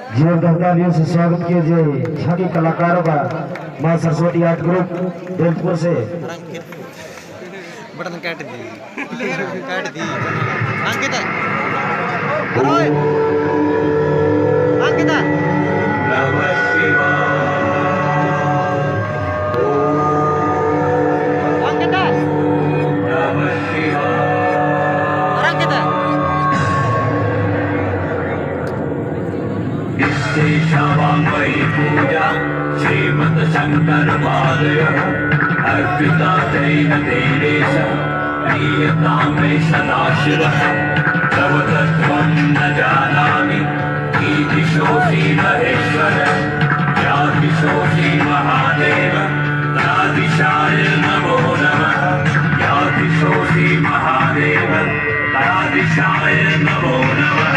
जोरदार तालियों से स्वागत कीजिए छाकी कलाकारों का मां सरस्वती आर्ट ग्रुप बेलपुर से। बटन काट दी अंकिता अंकिता शावांगई पूजा श्रीमद शंकर पादय अर्पिता तेन तेरेश प्रियता मे सदाशिवः तव तत्त्वं न जानामि ईदिशोऽसि महेश्वर यादिशोऽसि महादेव तादिशाय नमो नमः यादिशोऽसि महादेव तादिशाय नमो नमः।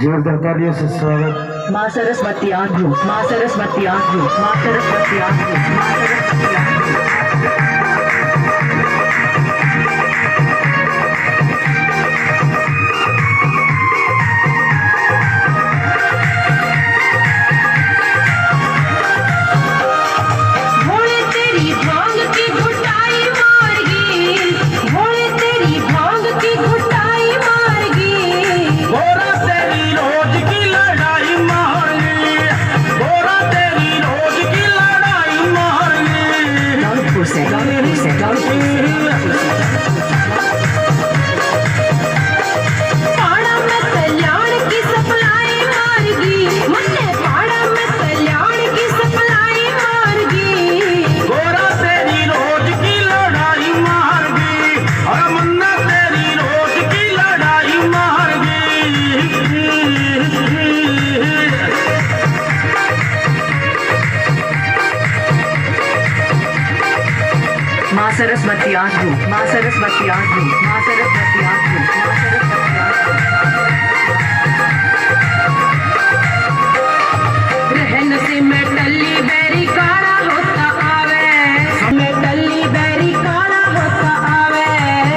जोरदार तालियों से स्वागत मां सरस्वती आर्ट ग्रुप, मां सरस्वती आर्ट ग्रुप, मां सरस्वती आर्ट ग्रुप, मां सरस्वती आर्ट ग्रुप। मां सरस्वती आर्ट ग्रुप, मां सरस्वती आर्ट ग्रुप, मां सरस्वती आर्ट ग्रुप, मां सरस्वती आर्ट ग्रुप। रहन से मैं टल्ली बैरी काला होता आवे, मैं टल्ली बैरी काला होता आवे,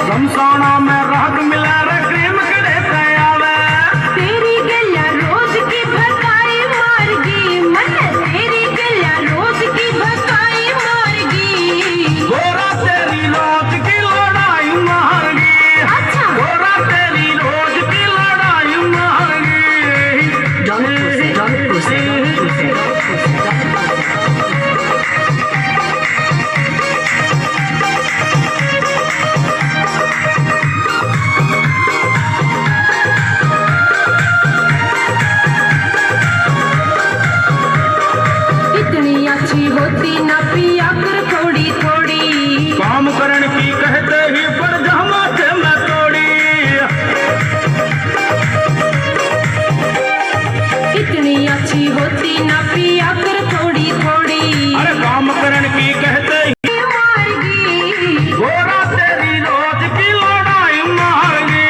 समसाना में राग मिला रे क्रीम करे आवे, तेरी गलियां रोज की भकाई मारगी, मन तेरी गलियां रोज की भकाई मारगी। गोरा तेरी रोज की लड़ाई मारगी, अच्छा गोरा तेरी ना पिया कर थोड़ी थोड़ी। अरे काम करन की कहते ही मारगी गोरा तेरी रोज की लड़ाई मारगी,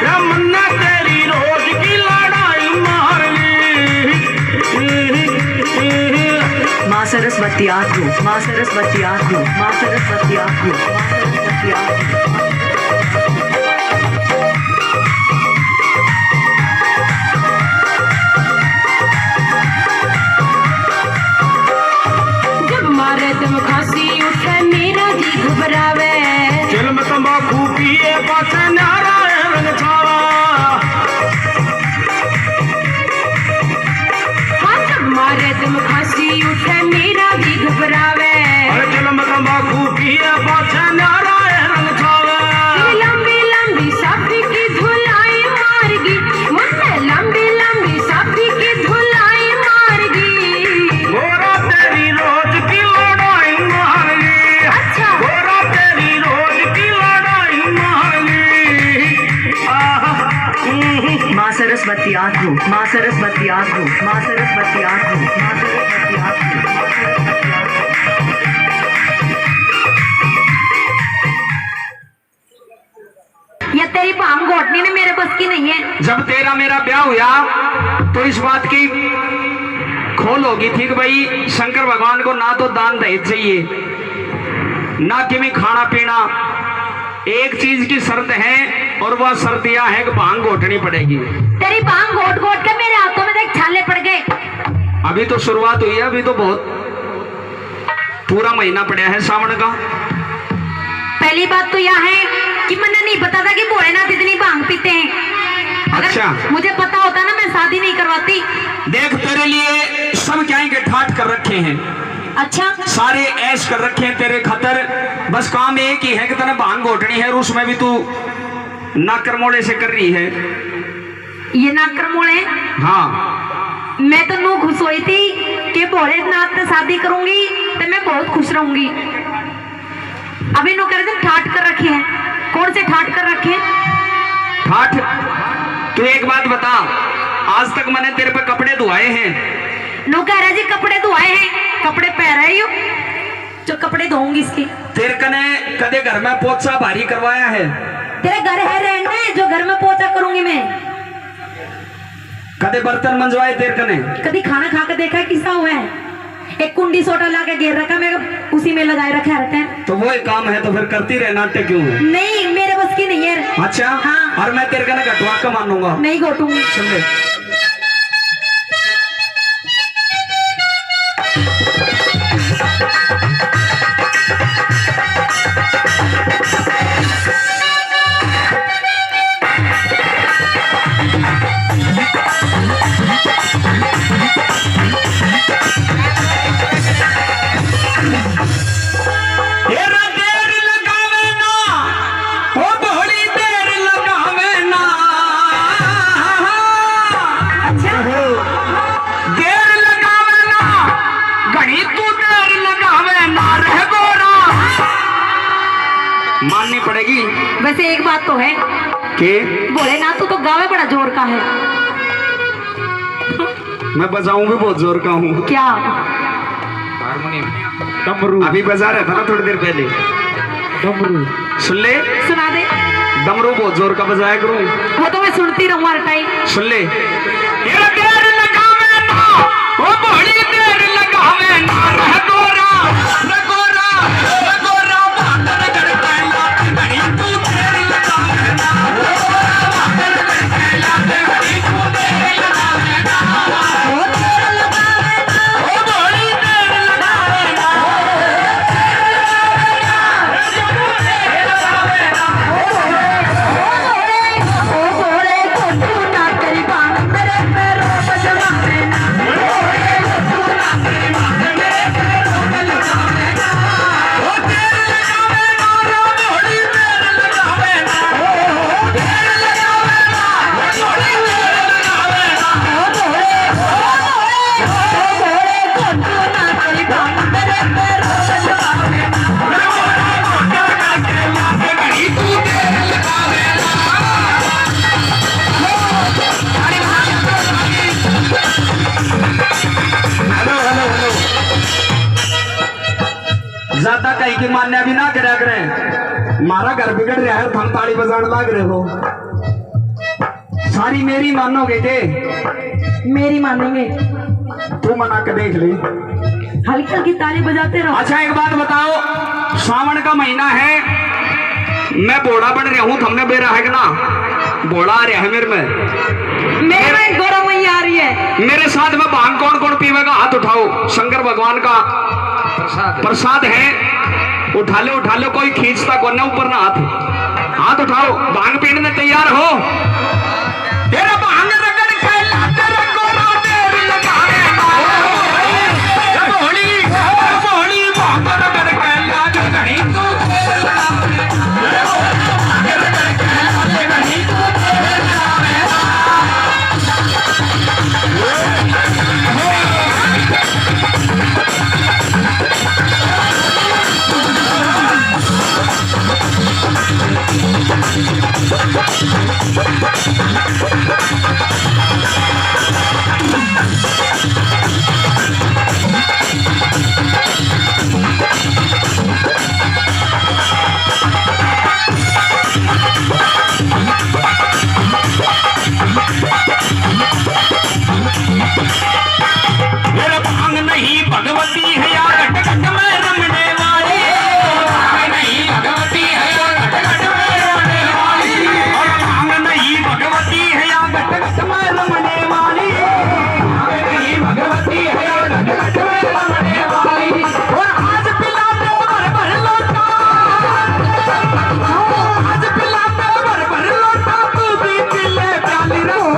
रमन्ना तेरी रोज की लड़ाई मारगी। माँ सरस्वती आगू, माँ सरस्वती आगू, माँ सरस्वती आगू, माँ सरस्वती आगू। जब मारे तुम खांसी उठे मेरा जी घबरावे, चिल में तंबाकू पिए पाछे न्यारा रंग छावा। हाँ जब मारे तुम खांसी उठे मेरा जी घबरावे। अरे चिल में तंबाकू पिए पाछे न्यारा रंग छावा। लंबी लंबी साफी की धुलाई मारगी, मुझे लंबी लंबी साफी की धुलाई मारगी। गोरा तेरी रोज की लड़ाई मारगी, अच्छा गोरा तेरी रोज की लड़ाई मारगी। माँ सरस्वती आगू, माँ सरस्वती आगू, माँ सरस्वती आगू, माँ सरस्वती आगू, माँ सरस्वती आगू। ये तेरी भांग घोटनी ने मेरे बस की नहीं है। जब तेरा मेरा ब्याह हुआ तो इस बात की खोल होगी थी कि भाई शंकर भगवान को ना तो दान दहेज चाहिए ना कि मैं खाना पीना, एक चीज की शर्त है और वह शर्त यह है कि भांग घोटनी पड़ेगी। तेरी भांग घोट घोट के मेरे हाथों में देख छाले पड़ गए। अभी तो शुरुआत हुई है, अभी तो बहुत पूरा महीना पड़ा है सावन का। पहली बात तो यह है कि मैंने नहीं पता था कि भोलेनाथ इतनी भांग पीते हैं। अगर अच्छा। मुझे पता होता ना मैं शादी नहीं करवाती। देख तेरे लिए सब क्या के ठाट कर रखे हैं, अच्छा सारे ऐश कर रखे हैं तेरे खातर। बस काम एक ही है कि तने भांग घोटनी है और उसमें भी तू नाकर मोड़े से कर रही है। ये नाकर मोड़े? हाँ मैं तो नू खुश हुई थी कि भोलेनाथ से शादी करूंगी तो मैं बहुत खुश रहूंगी। अभी नो कह रहे थे ठाट कर रखे हैं। कौन से ठाट कर रखे हैं? ठाठ? तू एक बात बता, आज तक मैंने तेरे पे कपड़े धुआए हैं? नो कह रहा जी कपड़े धुआए हैं, कपड़े पहन रही हो जो कपड़े धोऊंगी इसके। तेरे कने कदे घर में पोछा भारी करवाया है? तेरे घर है रहने जो घर में पोछा करूंगी मैं। कदे बर्तन मंजवाए तेरे कने? कभी खाना खा के देखा है किसा हुआ है? एक कुंडी सोटा ला के घेर रखा, मैं उसी में लगाए रखा रहते हैं। तो वो एक काम है तो फिर करती रहे, नाट्य क्यों है? नहीं मेरे बस की नहीं है। अच्छा हाँ। और मैं तेरे कने घटवा के मानूंगा? नहीं घोटूंगी। सुन ले, माननी पड़ेगी। वैसे एक बात तो है कि भोलेनाथ तो गावे बड़ा जोर का है। मैं बजाऊं भी बहुत जोर का हूँ। क्या? डमरू। अभी बजा रहा था ना थोड़ी देर पहले। डमरू सुन ले, सुना दे। डमरू बहुत जोर का बजाया करूं। वो तो मैं सुनती रहूं हर टाइम। सुन ले, तेरा देर लगावे ना, ओ बड़ी देर लगावे ना, रह गोरा, रह गोरा, रह गोरा, भांडर कर कैला, बड़ी तू देर लगावे ना, भांडर कर कैला, बड़ी तू देर लगावे ना, ओ देर लगावे ना, ओ बड़ी देर लगावे ना, ओ भोले को तू ना तेरी बात मेरे कहीं की मान्या भी ना करा करें। मारा घर बिगड़ रहा है, हम ताली बजाने लग रहे हो। सारी मेरी मानोगे के? मेरी मानेंगे। तू मना के देख ले। हल्की हल्की ताली बजाते रहो। अच्छा एक बात बताओ, सावन का महीना है, मैं बोड़ा बन रहा हूँ, तुमने बेरा है कि ना? बोड़ा आ रहा है मेरे में गौरव मैया आ रही है। मेरे साथ में भांग कौन कौन पीवेगा? हाथ उठाओ। शंकर भगवान का प्रसाद है, उठा लो, कोई खींचता को ना ऊपर ना हाथ उठाओ। भांग पीने में तैयार हो? तेरा भांग रगड़ कैला तेरा गोरा देर लगावे ना। बोली भांग रगड़ कैला गगड़ी तू देर लगावे ना। भांग रगड़ कैला गगड़ी तू देर लगावे ना। मेरा भांग नहीं भगवती है या घट घट में रमने वाली। भांग नहीं भगवती है या घट घट में रमने वाली। और भांग नहीं भगवती है या घट घट में रमने वाली। भांग नहीं भगवती है या घट घट में रमने वाली। और आज पिलाते भर भर लोटा, आज पिलाते भर भर लोटा, तू भी पिले प्याली रहो।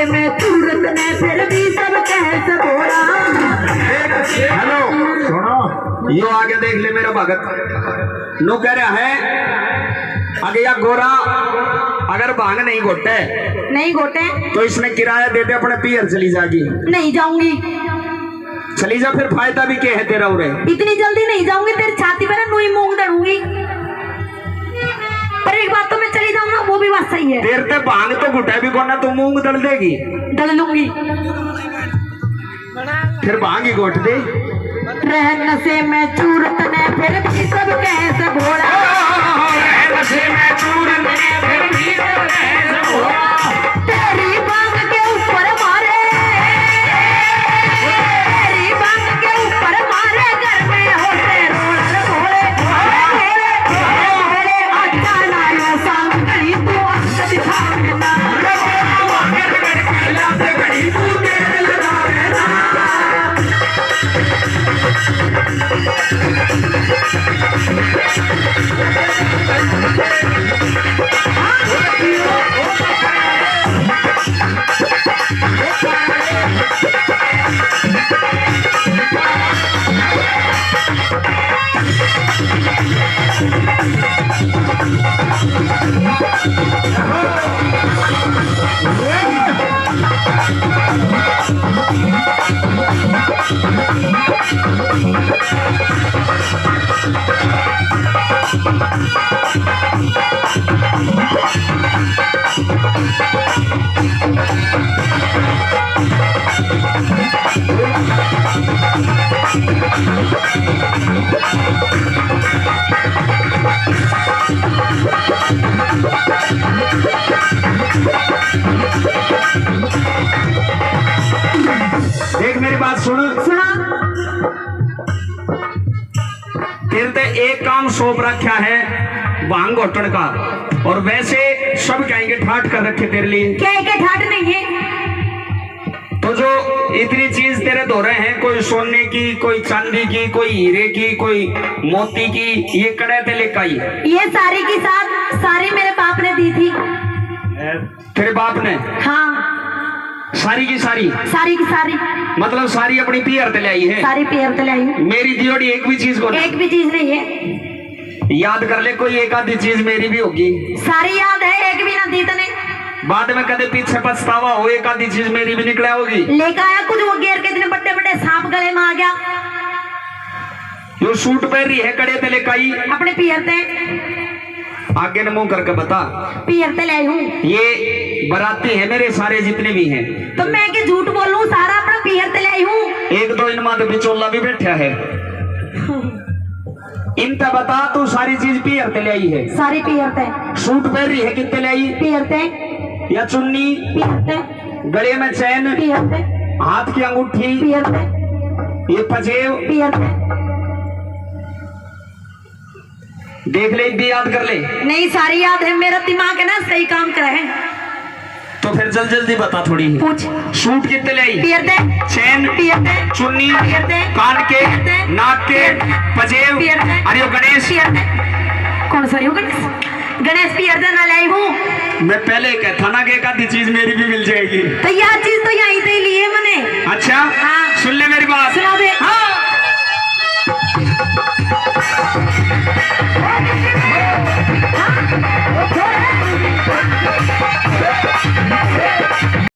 में सूरत ने फिर भी सब कैसे बोला। हेलो सुनो, यो आगे देख ले मेरा भगत नो कह रहा है आगे या गोरा अगर भांग नहीं घोटे तो इसने किराया दे दे, अपने पियर चली जाएगी। नहीं जाऊंगी। चली जा, फिर फायदा भी क्या है तेरा? उरे इतनी जल्दी नहीं जाऊंगी, तेरी छाती पर नुई मूंग दड़ूंगी। पर एक बात तो मैं चली जाऊंगा, वो भी बात सही है। तेरे ते भांग तो घुटा भी कोना, तो मूंग दल देगी? दल लूंगी। फिर भांग ही घोट दे। रहन से मैं चूरत ने फिर भी सब कैसे भोला। रहन से मैं चूरत ने फिर भी सब कैसे भोला। तेरी भांग के ऊपर मारे, तेरी भांग के ऊपर मारे, घर में होते रोलर भोले भोले। अच्छा लाया सांग कहीं तू अंक दिखावे ना। घड़ी तू देर लगावे ना। देख मेरी बात सुन। सुना। फिर ते एक काम सौंप रखा है भांग घोटन का, और वैसे सब कहेंगे ठाट कर रखे तेरे लिए। क्या है? क्या ठाट नहीं है? तो जो इतनी चीज तेरे धोरे हैं, कोई सोने की, कोई चांदी की, कोई हीरे की, कोई मोती की, ये कड़े ते लेकर आई? ये सारी की सारी मेरे बाप ने दी थी। तेरे बाप ने? हाँ। सारी की सारी सारी की सारी मतलब सारी अपनी पियर ते लाई है। सारी पेयर तो लाई हूँ। मेरी दियोड़ी एक भी चीज को नहीं। एक भी चीज नहीं है। याद कर ले, कोई एक आधी चीज मेरी भी होगी। सारी याद है, एक भी ना दी तने। बाद में कदे पीछे पछतावा हो, एक आधी चीज मेरी भी निकला होगी। लेकर आया कुछ वो घेर के इतने बड़े बड़े सांप गले में आ गया। यो सूट पहन रही है कड़े तले काई, अपने पियर ते आगे न मुंह करके बता। पियर ते लाई हूँ। ये बराती है मेरे सारे जितने भी हैं। तो मैं के झूठ बोलूं, सारा अपना पियर ते लाई हूँ। एक दो इनमें तो बिचौला भी बैठा है। इनका बता तू सारी चीज पियर ते लाई है। सारी पियर ते। सूट पहन रही है कितने लाई? पियर ते। या चुन्नी, पियर ते। गले में चैन, पियर ते। हाथ की अंगूठी, पियर ते। ये पजेब, पियर ते। देख ले, भी याद कर ले। नहीं सारी याद है, मेरा दिमाग है ना सही काम करे है। तो फिर जल्दी जल्दी बता थोड़ी। पूछ। सूट कितने लाई? पियर ते। चैन, पियर ते। चुन्नी, पियर ते। कान के, पियर ते। नाक के, पियर ते। पजेब, पियर ते। अरे वो गणेश। पियर ते। कौन सा यो गणेश? गणेश पियर ते ना लाई हूँ। मैं पहले कहता ना कि एक आधी चीज मेरी भी मिल जाएगी। तो यह चीज तो यहीं से ही ली है मैंने। अच्छा हाँ। सुन ले मेरी बात। सुना